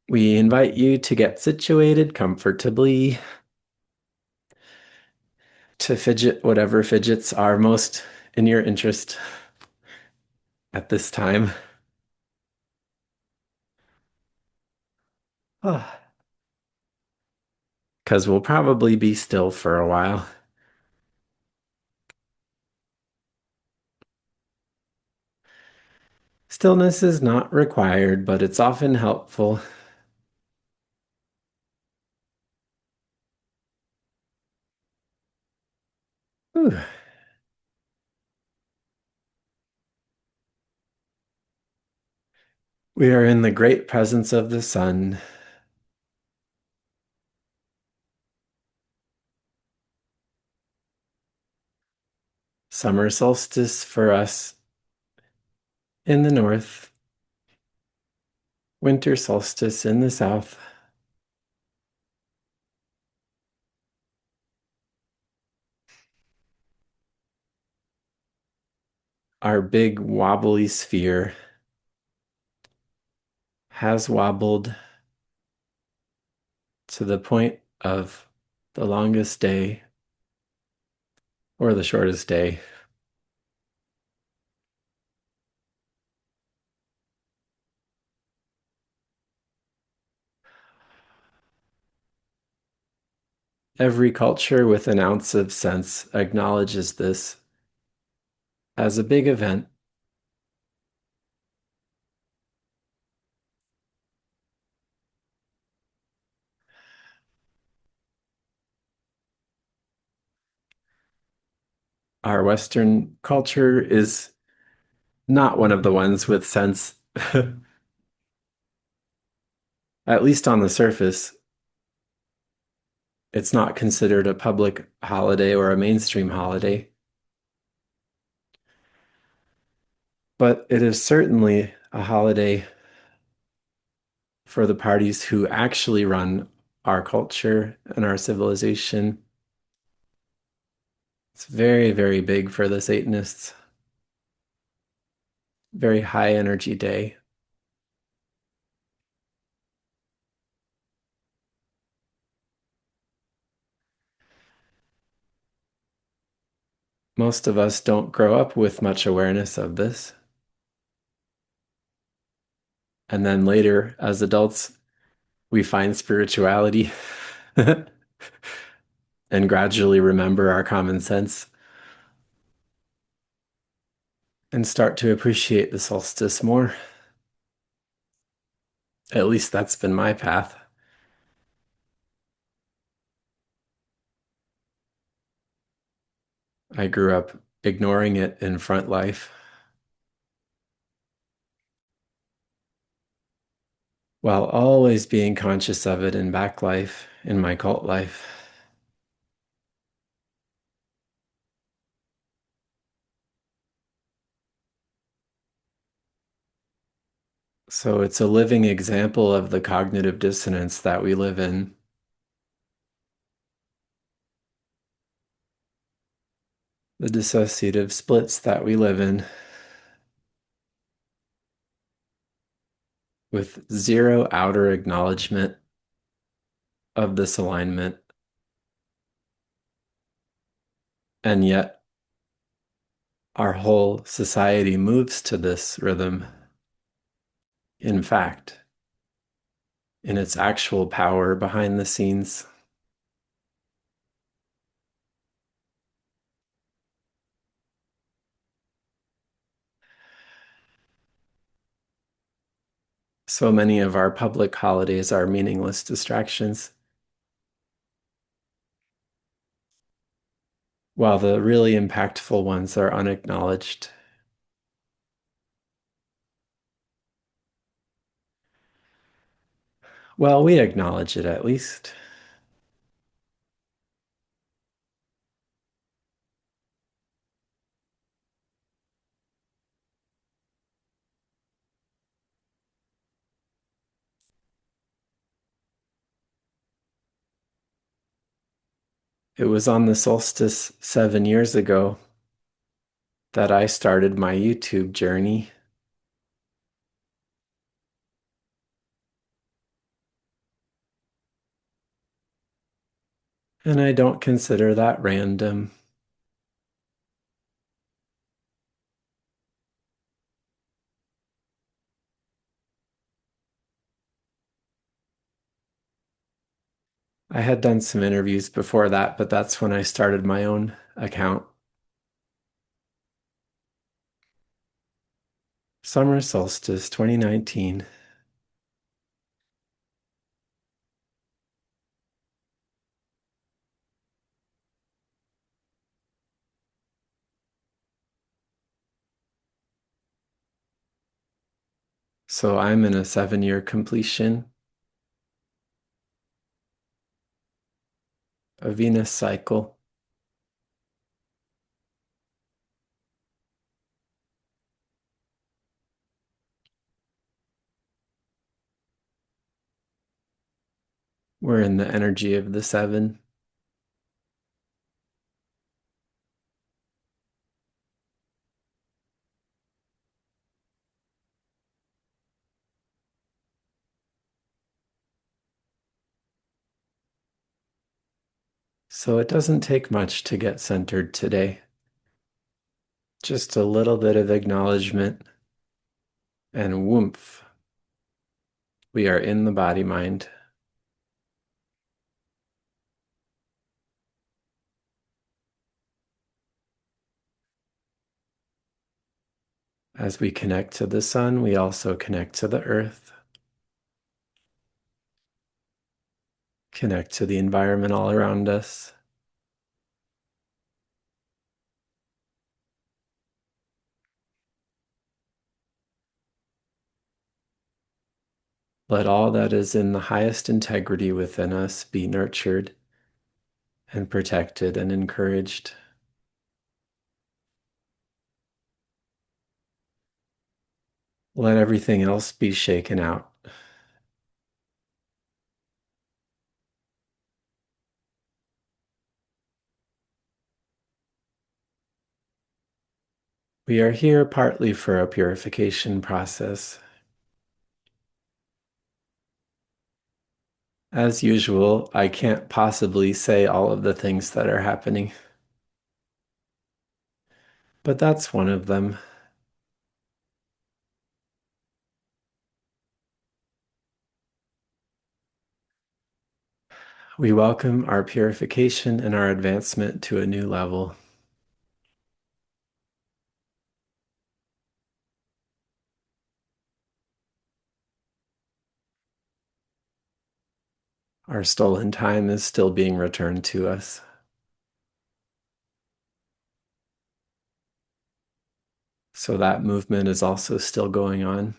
We invite you to get situated comfortably, to fidget whatever fidgets are most in your interest at this time. Because we'll probably be still for a while. Stillness is not required, but it's often helpful. Whew. We are in the great presence of the sun. Summer solstice for us in the north, winter solstice in the south. Our big wobbly sphere has wobbled to the point of the longest day or the shortest day. Every culture with an ounce of sense acknowledges this as a big event. Our Western culture is not one of the ones with sense, at least on the surface. It's not considered a public holiday or a mainstream holiday, but it is certainly a holiday for the parties who actually run our culture and our civilization. It's very, very big for the Satanists. Very high energy day. Most of us don't grow up with much awareness of this. And then later, as adults, we find spirituality and gradually remember our common sense and start to appreciate the solstice more. At least that's been my path. I grew up ignoring it in front life while always being conscious of it in back life, in my cult life. So it's a living example of the cognitive dissonance that we live in. The dissociative splits that we live in with zero outer acknowledgement of this alignment. And yet, our whole society moves to this rhythm. In fact, in its actual power behind the scenes. So many of our public holidays are meaningless distractions, while the really impactful ones are unacknowledged. Well, we acknowledge it at least. It was on the solstice 7 years ago that I started my YouTube journey. And I don't consider that random. I had done some interviews before that, but that's when I started my own account. Summer Solstice 2019. So I'm in a 7-year completion, a Venus cycle. We're in the energy of the seven. So it doesn't take much to get centered today. Just a little bit of acknowledgement and whoomph. We are in the body mind. As we connect to the sun, we also connect to the earth, connect to the environment all around us. Let all that is in the highest integrity within us be nurtured and protected and encouraged. Let everything else be shaken out. We are here partly for a purification process. As usual, I can't possibly say all of the things that are happening, but that's one of them. We welcome our purification and our advancement to a new level. Our stolen time is still being returned to us. So that movement is also still going on.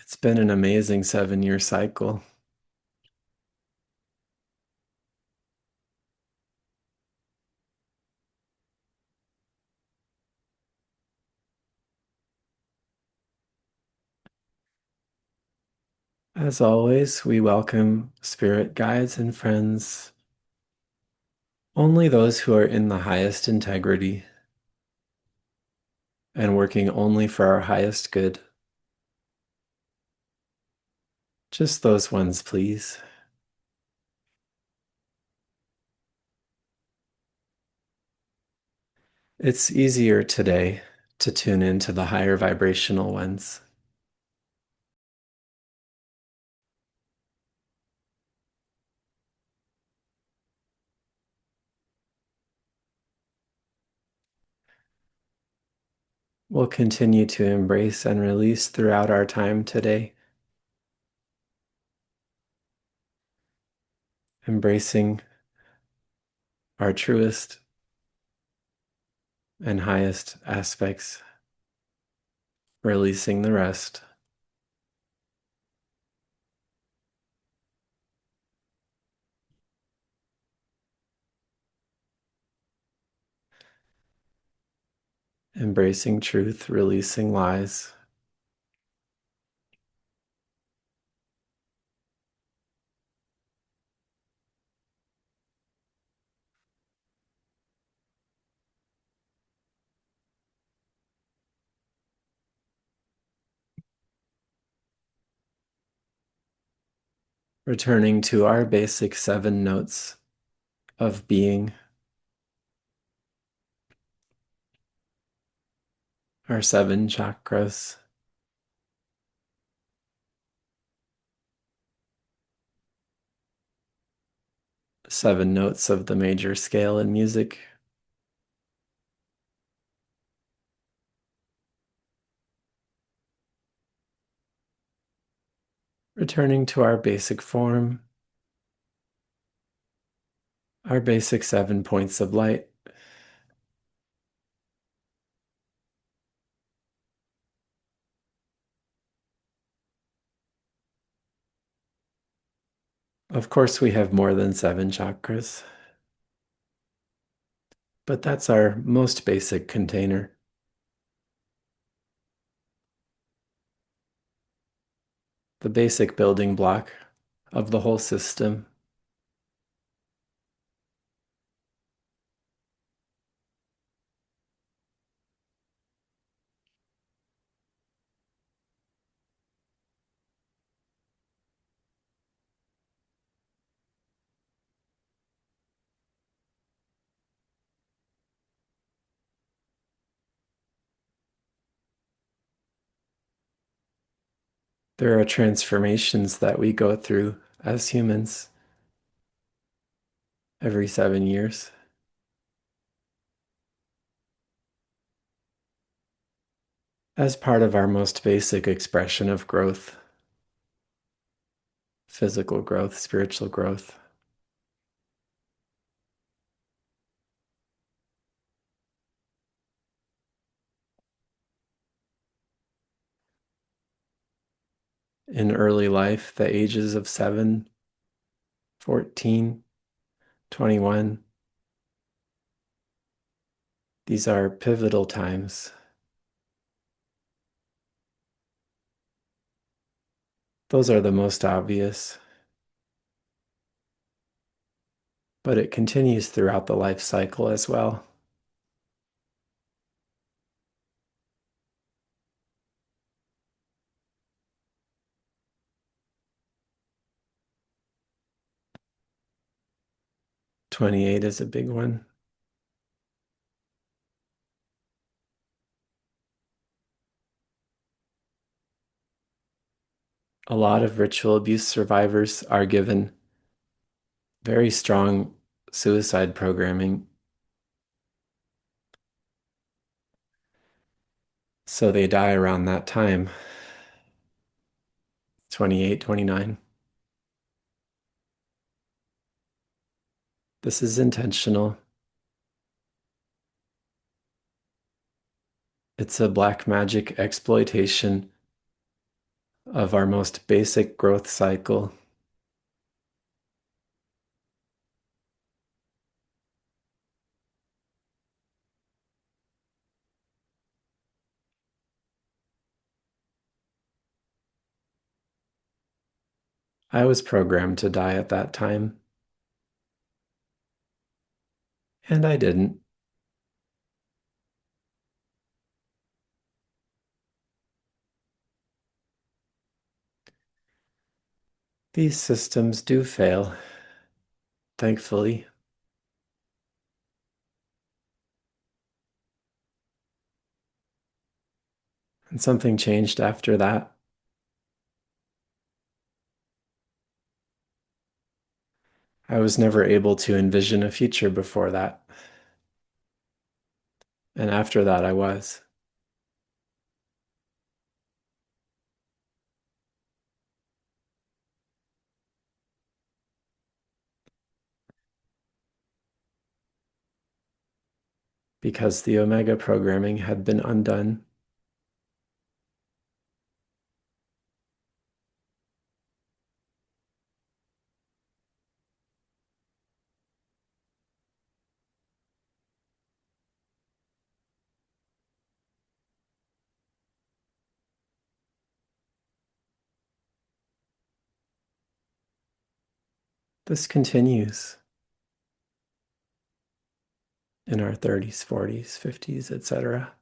It's been an amazing 7-year cycle. As always, we welcome spirit guides and friends, only those who are in the highest integrity and working only for our highest good. Just those ones, please. It's easier today to tune into the higher vibrational ones. We'll continue to embrace and release throughout our time today, embracing our truest and highest aspects, releasing the rest. Embracing truth, releasing lies. returning to our basic 7 notes of being, our 7 chakras. Seven notes of the major scale in music. Returning to our basic form, our basic 7 points of light. Of course, we have more than 7 chakras, but that's our most basic container. The basic building block of the whole system. There are transformations that we go through as humans every 7 years. As part of our most basic expression of growth, physical growth, spiritual growth. In early life, the ages of 7, 14, 21, these are pivotal times. Those are the most obvious, but it continues throughout the life cycle as well. '28 is a big one. A lot of ritual abuse survivors are given very strong suicide programming, so they die around that time, 28, 29. This is intentional. It's a black magic exploitation of our most basic growth cycle. I was programmed to die at that time, and I didn't. These systems do fail, thankfully. And something changed after that. I was never able to envision a future before that. And after that, I was. Because the Omega programming had been undone. This continues in our 30s, 40s, 50s, etc.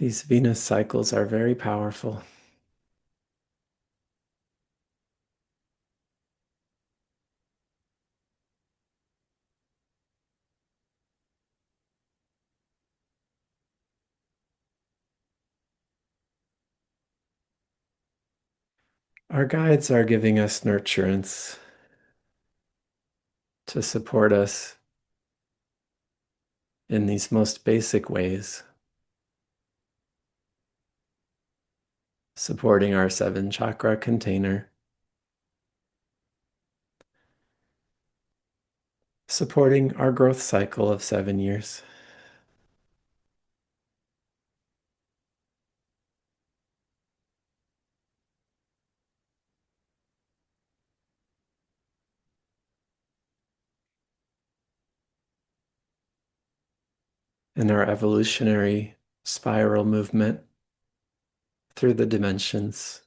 These Venus cycles are very powerful. Our guides are giving us nurturance to support us in these most basic ways, supporting our 7 chakra container, supporting our growth cycle of 7 years. In our evolutionary spiral movement through the dimensions.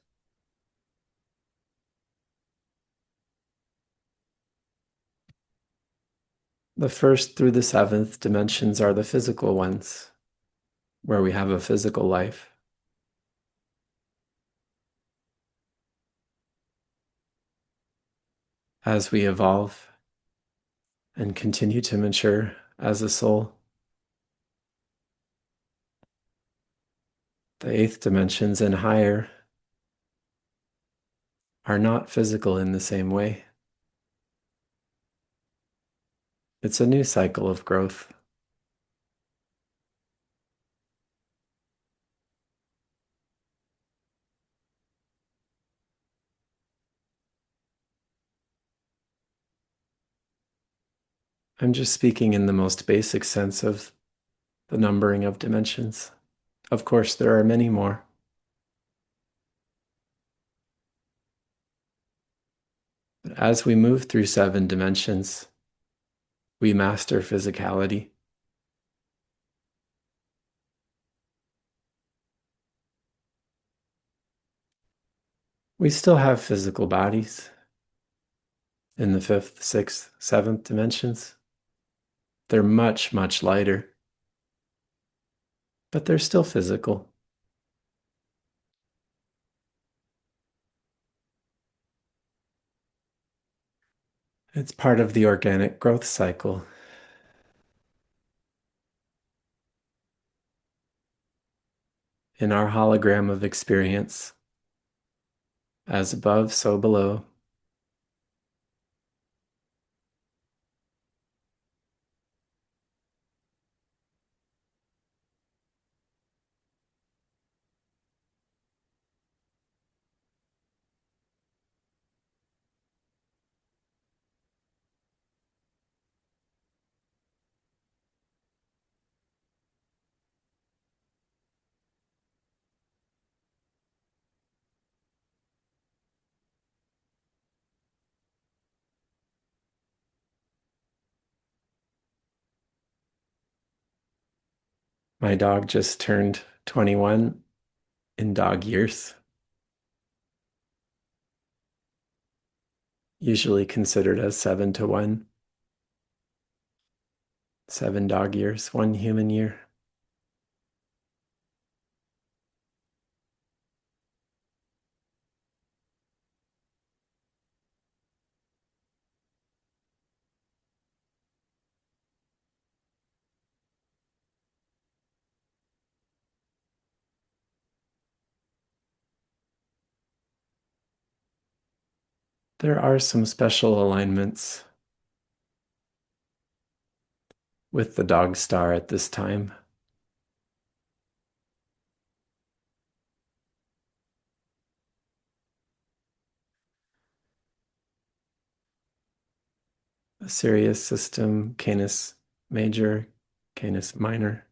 The first through the seventh dimensions are the physical ones, where we have a physical life. As we evolve and continue to mature as a soul, the eighth dimensions and higher are not physical in the same way. It's a new cycle of growth. I'm just speaking in the most basic sense of the numbering of dimensions. Of course, there are many more. But as we move through 7 dimensions, we master physicality. We still have physical bodies in the fifth, sixth, seventh dimensions. They're much, much lighter, but they're still physical. It's part of the organic growth cycle. In our hologram of experience, as above, so below. My dog just turned 21 in dog years, usually considered as 7 to 1. 7 dog years, 1 human year. There are some special alignments with the dog star at this time. The Sirius system, Canis major, Canis minor.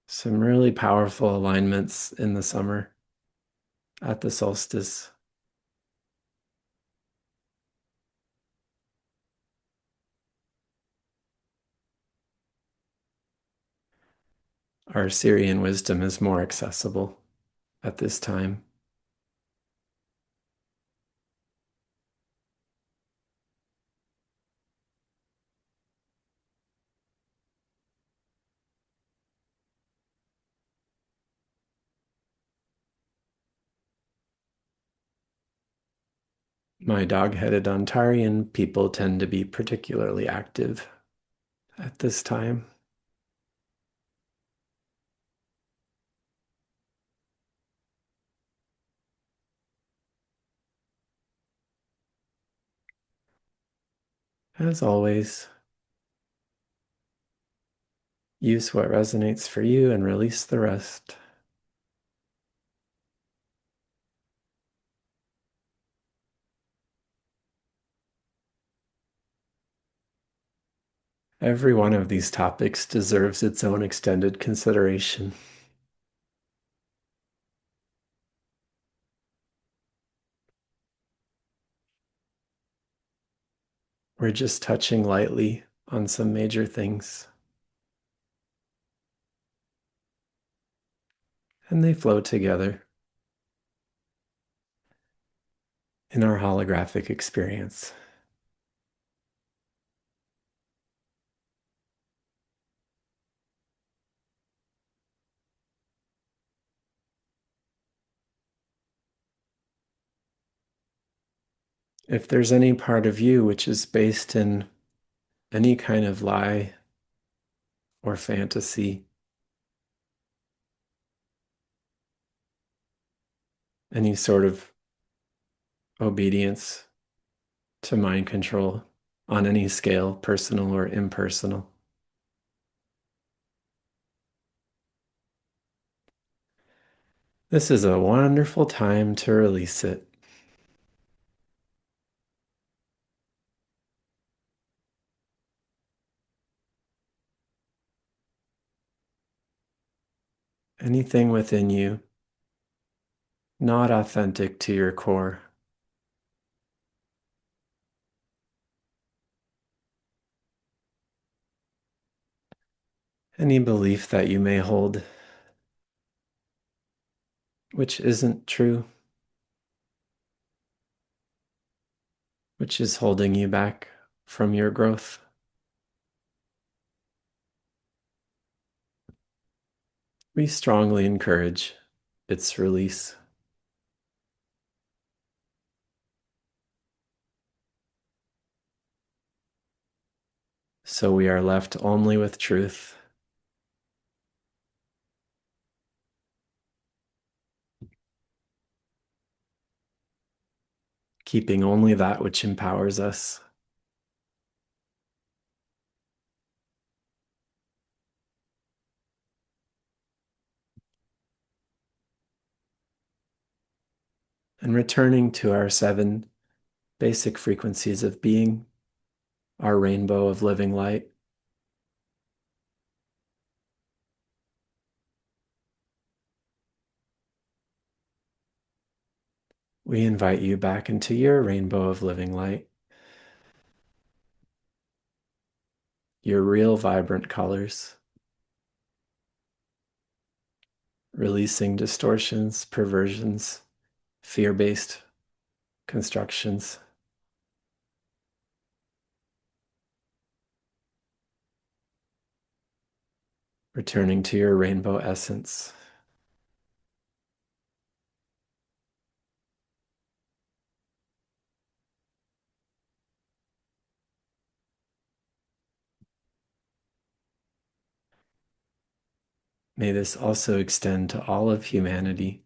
Some really powerful alignments in the summer at the solstice. Our Syrian wisdom is more accessible at this time. My dog-headed Ontarian people tend to be particularly active at this time. As always, use what resonates for you and release the rest. Every one of these topics deserves its own extended consideration. We're just touching lightly on some major things, and they flow together in our holographic experience. If there's any part of you which is based in any kind of lie or fantasy, any sort of obedience to mind control on any scale, personal or impersonal, this is a wonderful time to release it. Anything within you not authentic to your core, any belief that you may hold which isn't true, which is holding you back from your growth. We strongly encourage its release. So we are left only with truth, keeping only that which empowers us. And returning to our 7 basic frequencies of being, our rainbow of living light. We invite you back into your rainbow of living light, your real vibrant colors, releasing distortions, perversions, fear-based constructions, returning to your rainbow essence. May this also extend to all of humanity,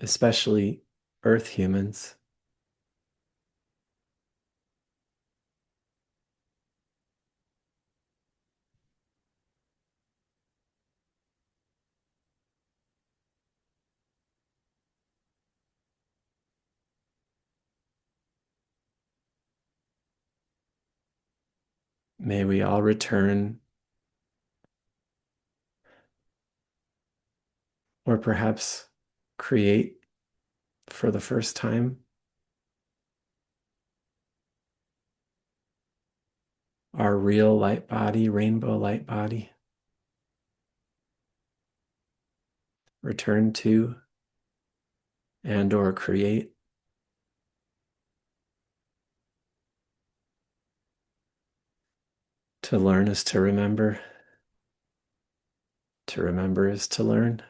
especially Earth humans. May we all return, or perhaps create for the first time, our real light body, rainbow light body. Return to and or create. To learn is to remember. To remember is to learn.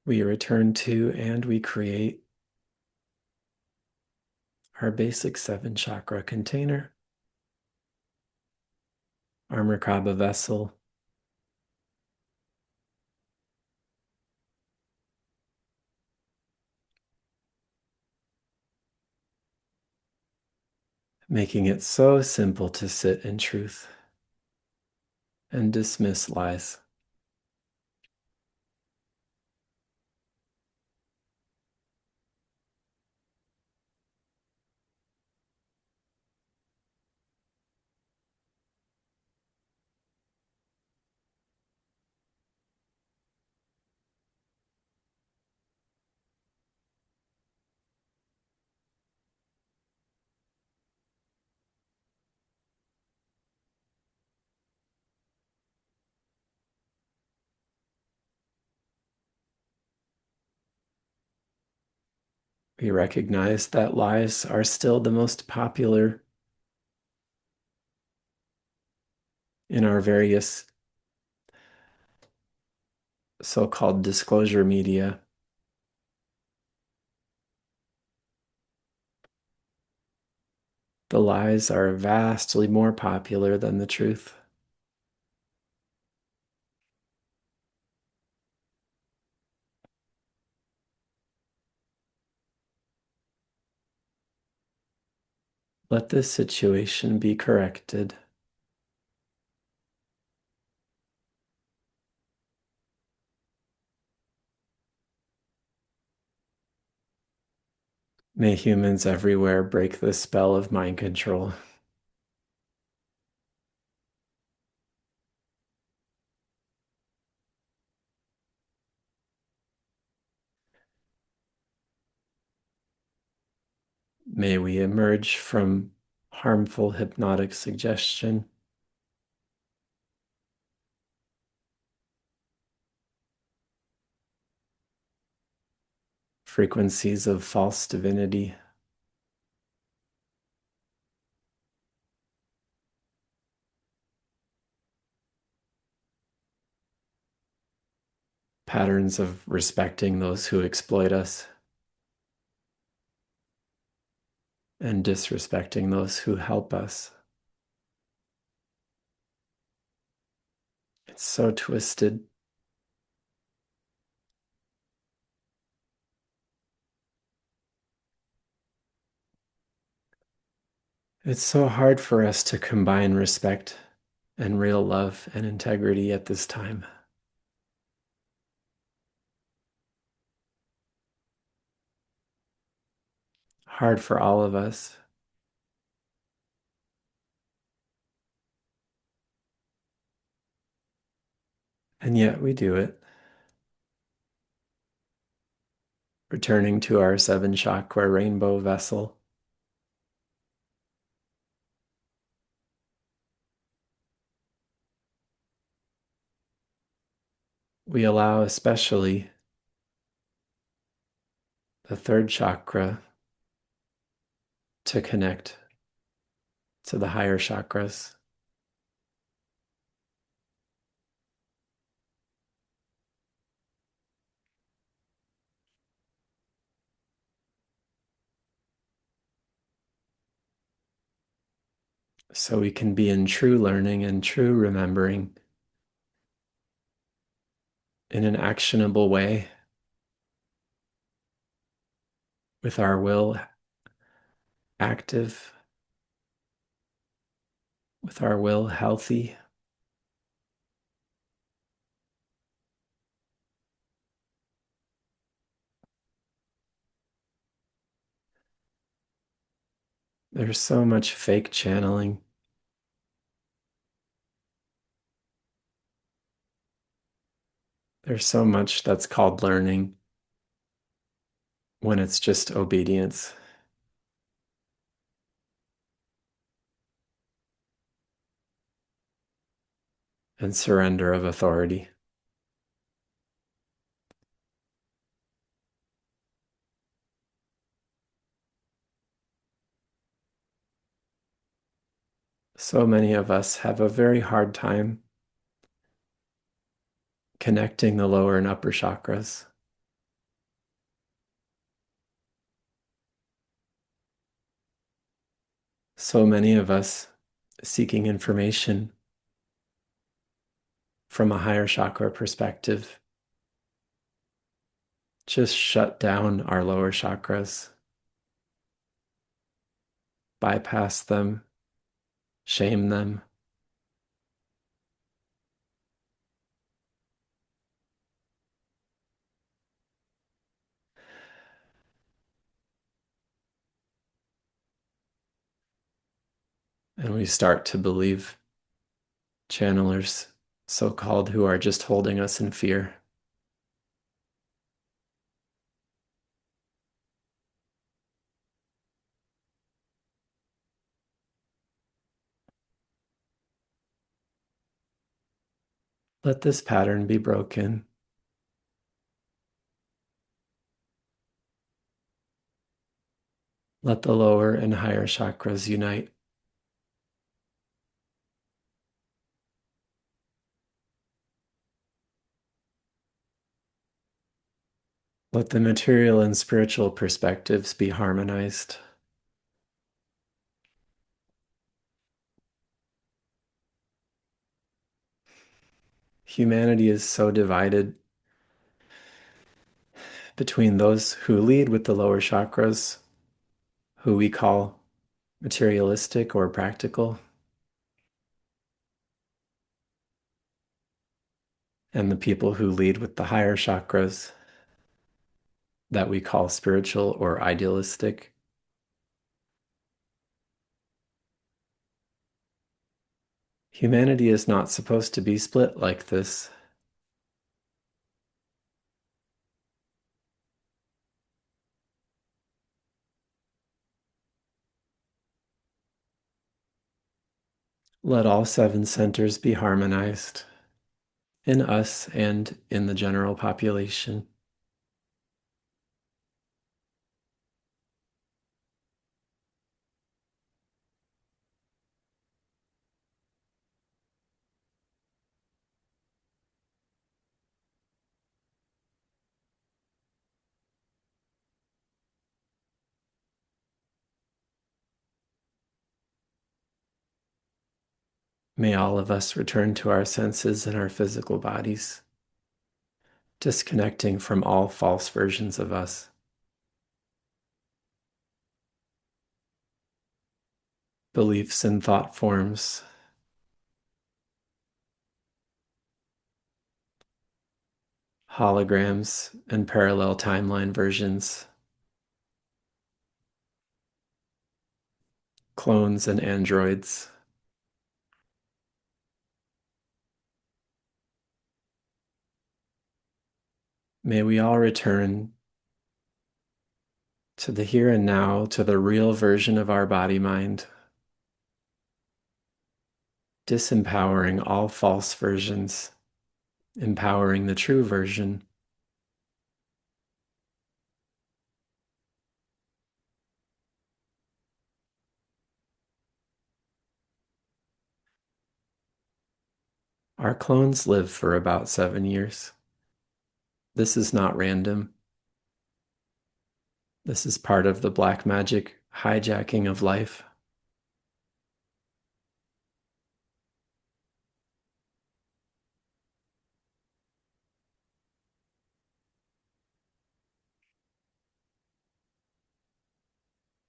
we return to and we create our basic 7 chakra container, our Merkaba vessel, making it so simple to sit in truth and dismiss lies. We recognize that lies are still the most popular in our various so-called disclosure media. The lies are vastly more popular than the truth. Let this situation be corrected. May humans everywhere break the spell of mind control. May we emerge from harmful hypnotic suggestion. Frequencies of false divinity. Patterns of respecting those who exploit us and disrespecting those who help us. It's so twisted. It's so hard for us to combine respect and real love and integrity at this time. Hard for all of us. And yet we do it. Returning to our 7 chakra rainbow vessel. We allow especially the 3rd chakra to connect to the higher chakras. So we can be in true learning and true remembering in an actionable way with our will active, with our will healthy. There's so much fake channeling. There's so much that's called learning when it's just obedience and surrender of authority. So many of us have a very hard time connecting the lower and upper chakras. So many of us seeking information from a higher chakra perspective just shut down our lower chakras, bypass them, shame them. And we start to believe channelers, so called, who are just holding us in fear. Let this pattern be broken. Let the lower and higher chakras unite. Let the material and spiritual perspectives be harmonized. Humanity is so divided between those who lead with the lower chakras, who we call materialistic or practical, and the people who lead with the higher chakras that we call spiritual or idealistic. Humanity is not supposed to be split like this. Let all seven centers be harmonized in us and in the general population. May all of us return to our senses and our physical bodies, disconnecting from all false versions of us. Beliefs and thought forms, holograms and parallel timeline versions, clones and androids. May we all return to the here and now, to the real version of our body mind, disempowering all false versions, empowering the true version. Our clones live for about 7 years. This is not random. This is part of the black magic hijacking of life.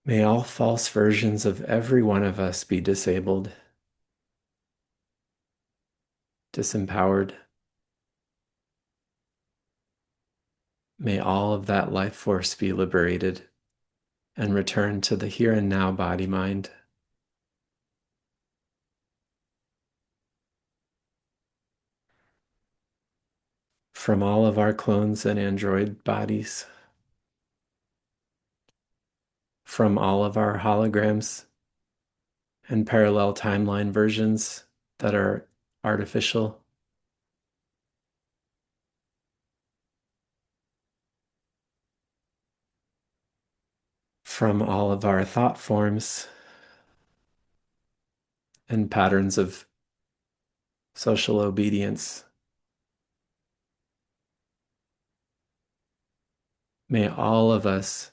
May all false versions of every one of us be disabled, disempowered. May all of that life force be liberated and return to the here and now body mind. From all of our clones and android bodies, from all of our holograms and parallel timeline versions that are artificial, from all of our thought forms and patterns of social obedience. May all of us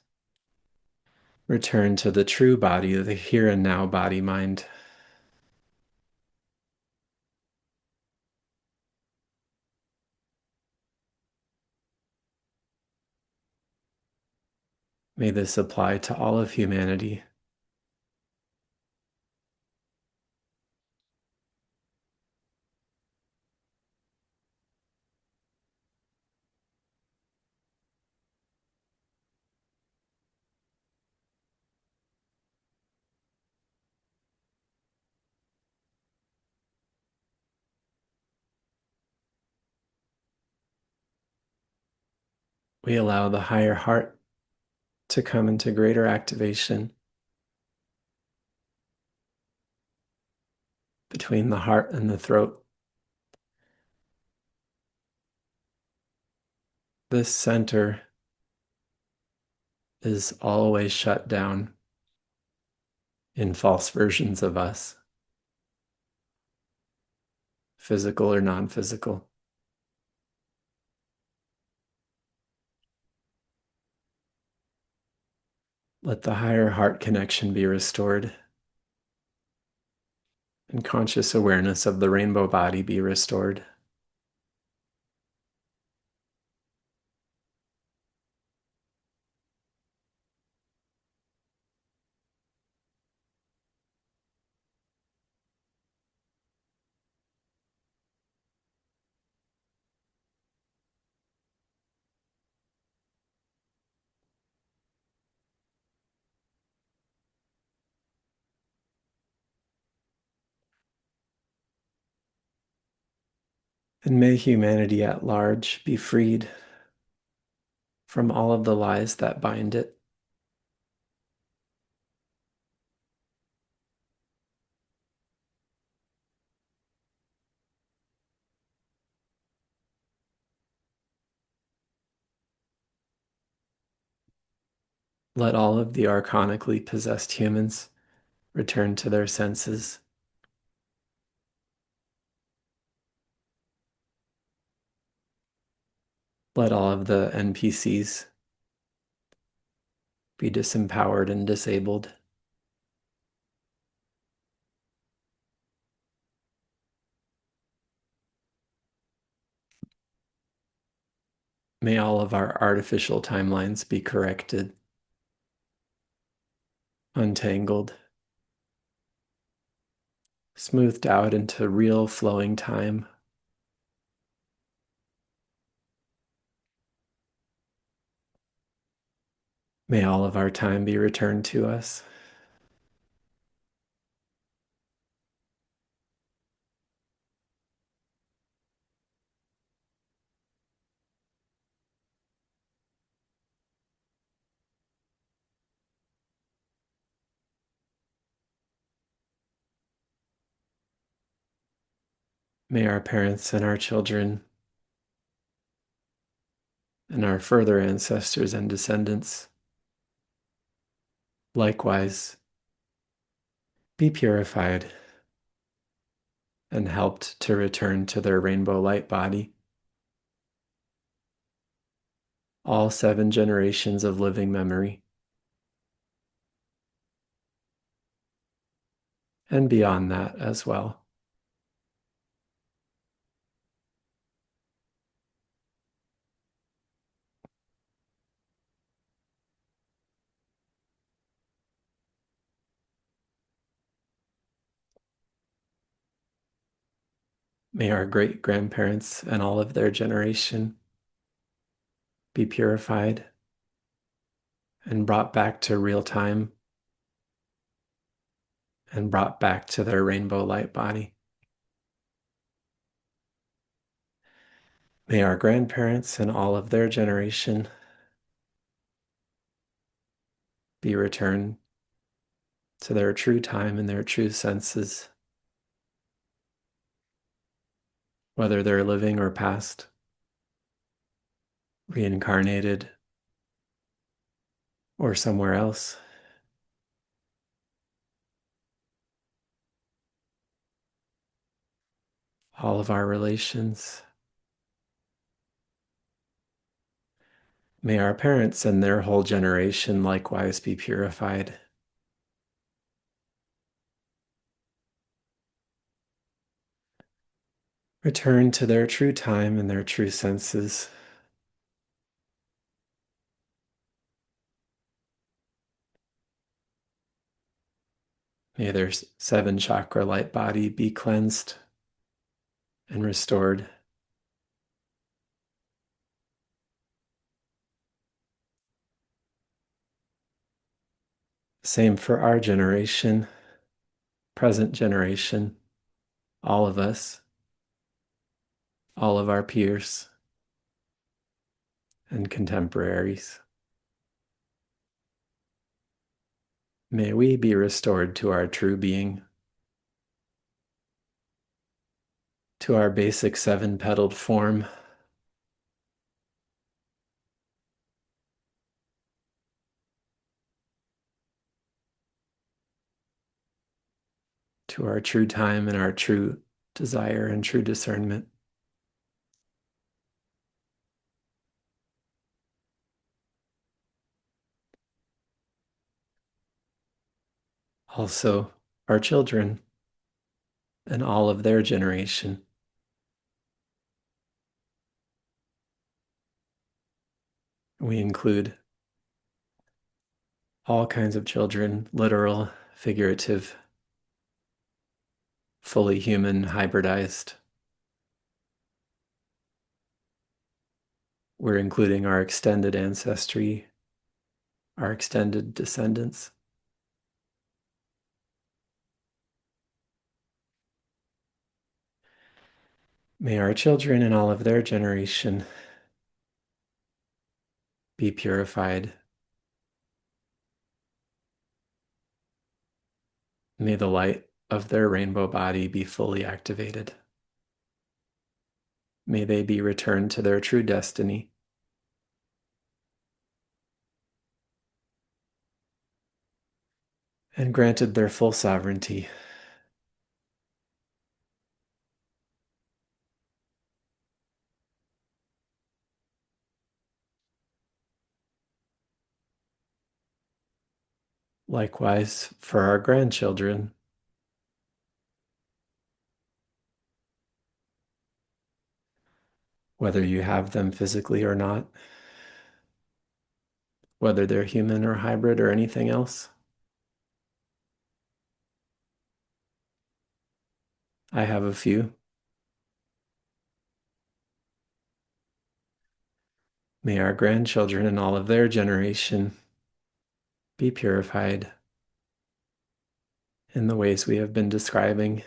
Return to the true body, the here and now body mind. May this apply to all of humanity. We allow the higher heart to come into greater activation between the heart and the throat. This center is always shut down in false versions of us, physical or non-physical. Let the higher heart connection be restored and conscious awareness of the rainbow body be restored. And may humanity at large be freed from all of the lies that bind it. Let all of the archonically possessed humans return to their senses. Let all of the NPCs be disempowered and disabled. May all of our artificial timelines be corrected, untangled, smoothed out into real flowing time. May all of our time be returned to us. May our parents and our children and our further ancestors and descendants likewise be purified and helped to return to their rainbow light body. All 7 generations of living memory and beyond that as well. May our great grandparents and all of their generation be purified and brought back to real time and brought back to their rainbow light body. May our grandparents and all of their generation be returned to their true time and their true senses, whether they're living or past, reincarnated or somewhere else. All of our relations May our parents and their whole generation likewise be purified. Return to their true time and their true senses. May their seven chakra light body be cleansed and restored. Same for our generation, present generation, all of us, all of our peers and contemporaries. May we be restored to our true being, to our basic seven-petaled form, to our true time and our true desire and true discernment. Also, our children and all of their generation. We include all kinds of children, literal, figurative, fully human, hybridized. We're including our extended ancestry, our extended descendants. May our children and all of their generation be purified. May the light of their rainbow body be fully activated. May they be returned to their true destiny. And granted their full sovereignty. Likewise for our grandchildren, whether you have them physically or not, whether they're human or hybrid or anything else. I have a few. May our grandchildren and all of their generation be purified in the ways we have been describing.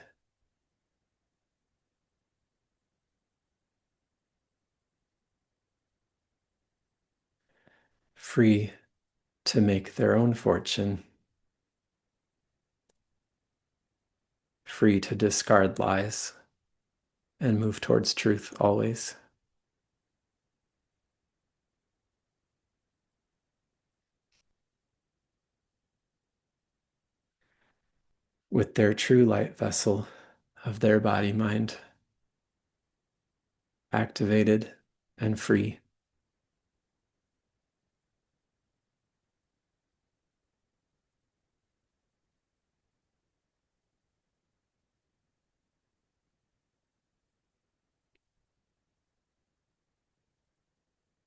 Free to make their own fortune. Free to discard lies and move towards truth always. With their true light vessel of their body-mind activated and free.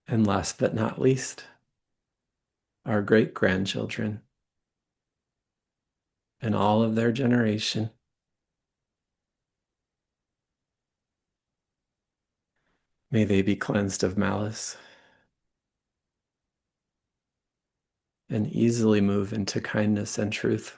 And last but not least, our great-grandchildren and all of their generation. May they be cleansed of malice and easily move into kindness and truth.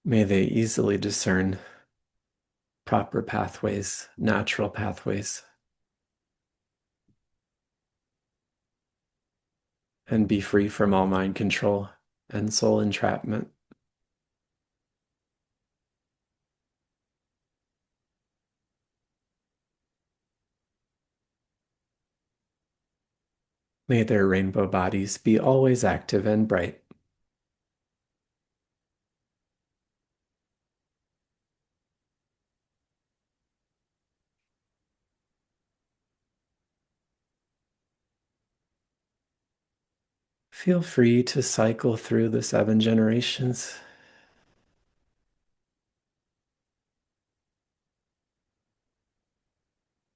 May they easily discern proper pathways, natural pathways, and be free from all mind control and soul entrapment. May their rainbow bodies be always active and bright. Feel free to cycle through the 7 generations.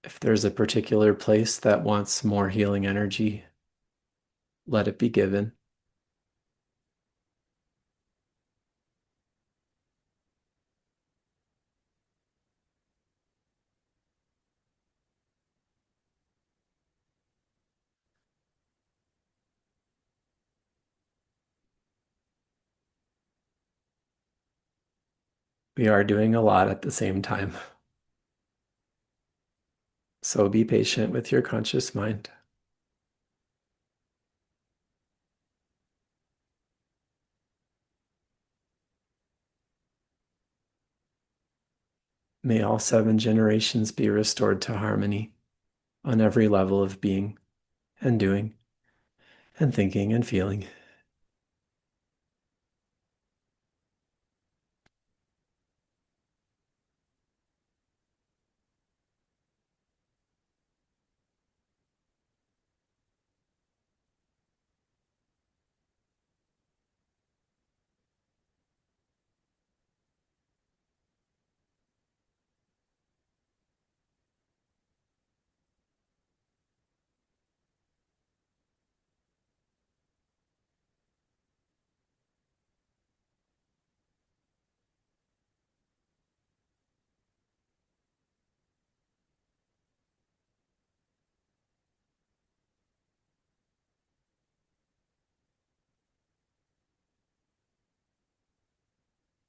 If there's a particular place that wants more healing energy, let it be given. We are doing a lot at the same time. So be patient with your conscious mind. May all 7 generations be restored to harmony on every level of being and doing and thinking and feeling.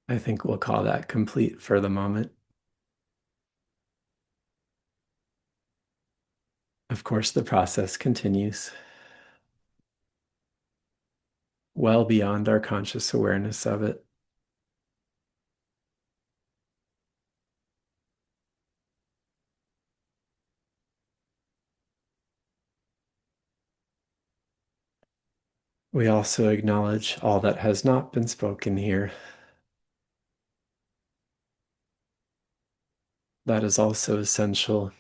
I think we'll call that complete for the moment. Of course, the process continues well beyond our conscious awareness of it. We also acknowledge all that has not been spoken here. That is also essential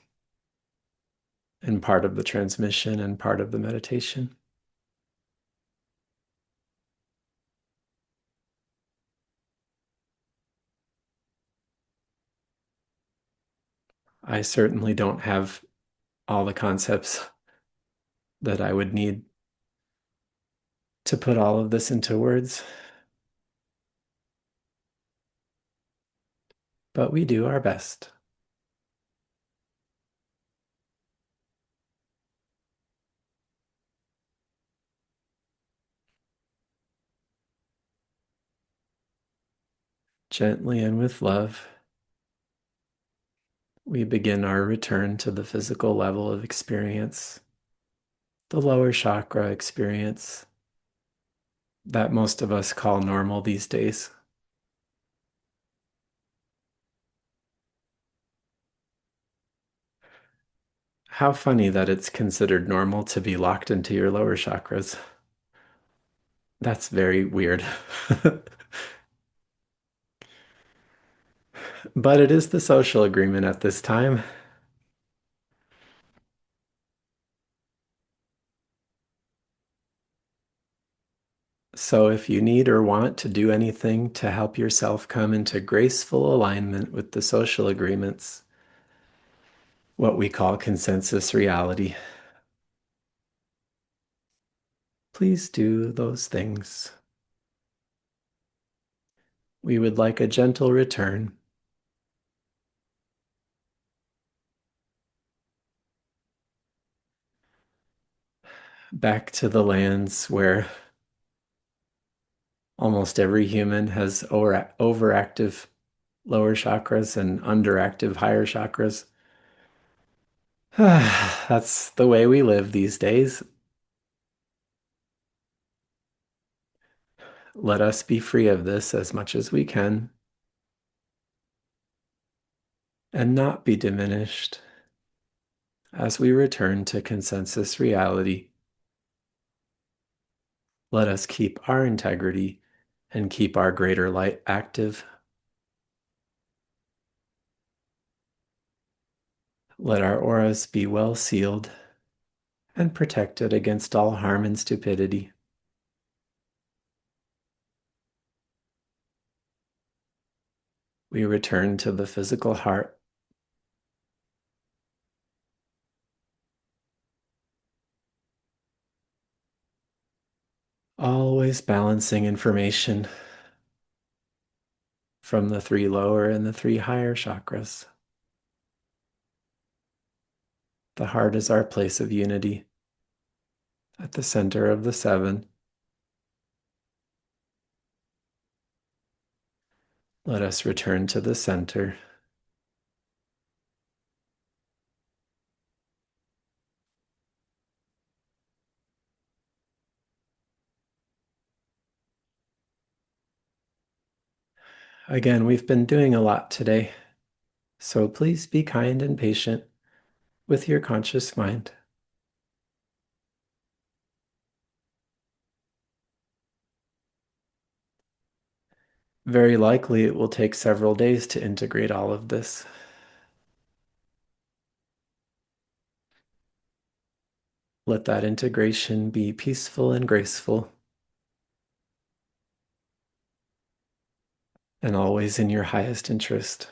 and part of the transmission and part of the meditation. I certainly don't have all the concepts that I would need to put all of this into words, but we do our best. Gently and with love, we begin our return to the physical level of experience, the lower chakra experience that most of us call normal these days. How funny that it's considered normal to be locked into your lower chakras. That's very weird. But it is the social agreement at this time. So if you need or want to do anything to help yourself come into graceful alignment with the social agreements, what we call consensus reality, please do those things. We would like a gentle return back to the lands where almost every human has overactive lower chakras and underactive higher chakras. That's the way we live these days. Let us be free of this as much as we can and not be diminished as we return to consensus reality Let us keep our integrity and keep our greater light active. Let our auras be well sealed and protected against all harm and stupidity. We return to the physical heart, always balancing information from the three lower and the three higher chakras. The heart is our place of unity at the center of the seven. Let us return to the center. Again, we've been doing a lot today, so please be kind and patient with your conscious mind. Very likely it will take several days to integrate all of this. Let that integration be peaceful and graceful, and always in your highest interest.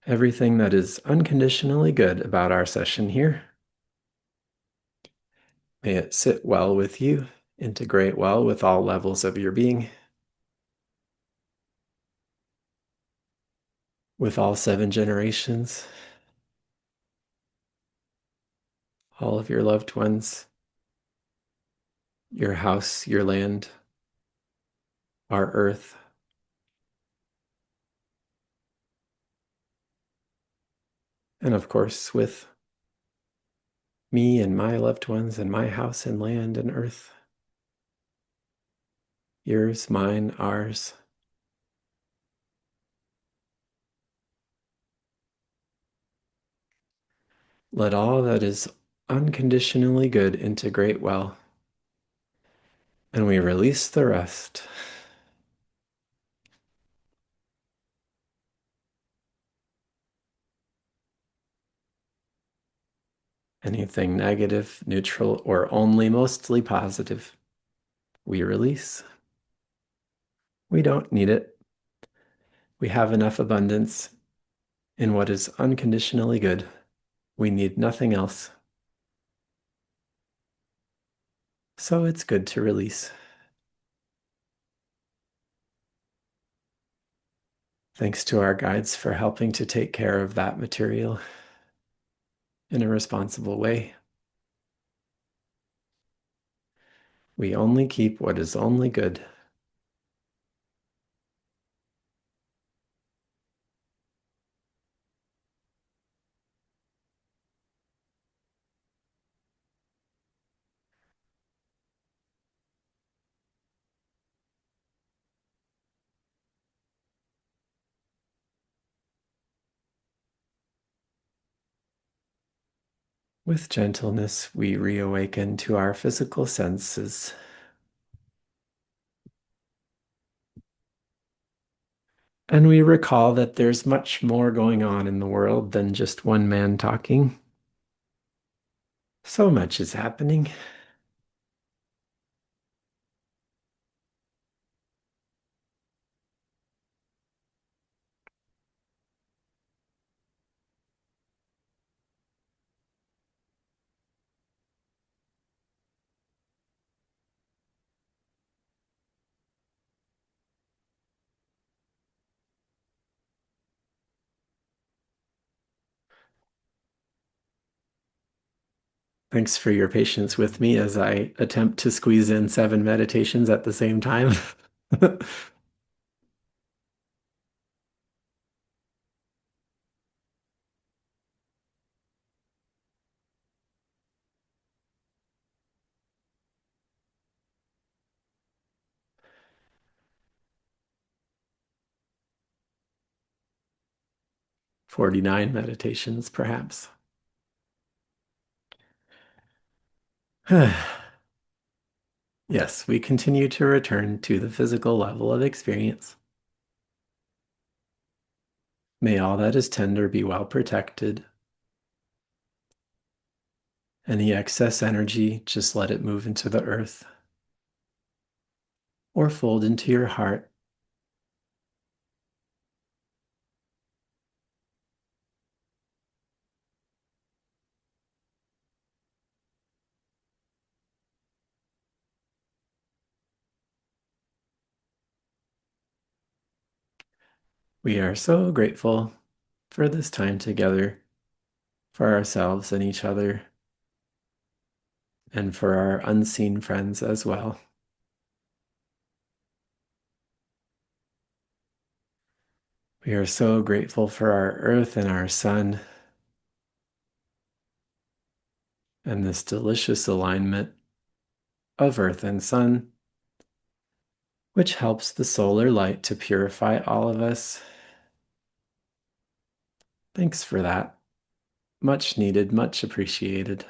Everything that is unconditionally good about our session here, may it sit well with you, integrate well with all levels of your being, with all seven generations, all of your loved ones, your house, your land, our earth, and of course with me and my loved ones and my house and land and earth. Yours, mine, ours. Let all that is unconditionally good integrate well, and we release the rest. Anything negative, neutral, or only mostly positive, we release. We don't need it. We have enough abundance in what is unconditionally good. We need nothing else. So it's good to release. Thanks to our guides for helping to take care of that material in a responsible way. We only keep what is only good. With gentleness, we reawaken to our physical senses. And we recall that there's much more going on in the world than just one man talking. So much is happening. Thanks for your patience with me as I attempt to squeeze in 7 meditations at the same time. 49 meditations, perhaps. Yes, we continue to return to the physical level of experience. May all that is tender be well protected. Any excess energy, just let it move into the earth or fold into your heart. We are so grateful for this time together, for ourselves and each other, and for our unseen friends as well. We are so grateful for our earth and our sun and this delicious alignment of earth and sun, which helps the solar light to purify all of us. Thanks for that. Much needed, much appreciated.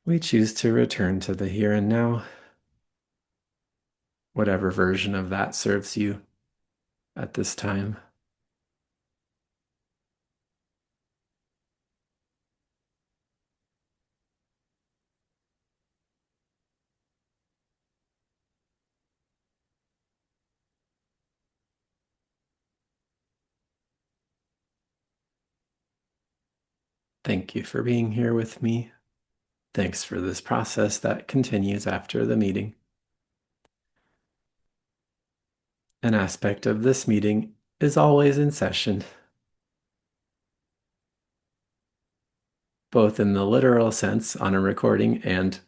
We choose to return to the here and now, whatever version of that serves you at this time. Thank you for being here with me. Thanks for this process that continues after the meeting. An aspect of this meeting is always in session, both in the literal sense on a recording and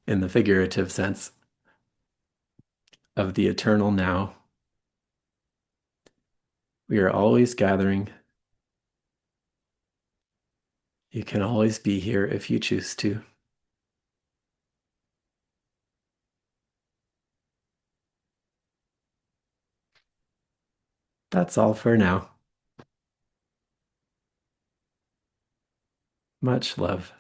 in the figurative sense of the eternal now. We are always gathering. You can always be here if you choose to. That's all for now. Much love.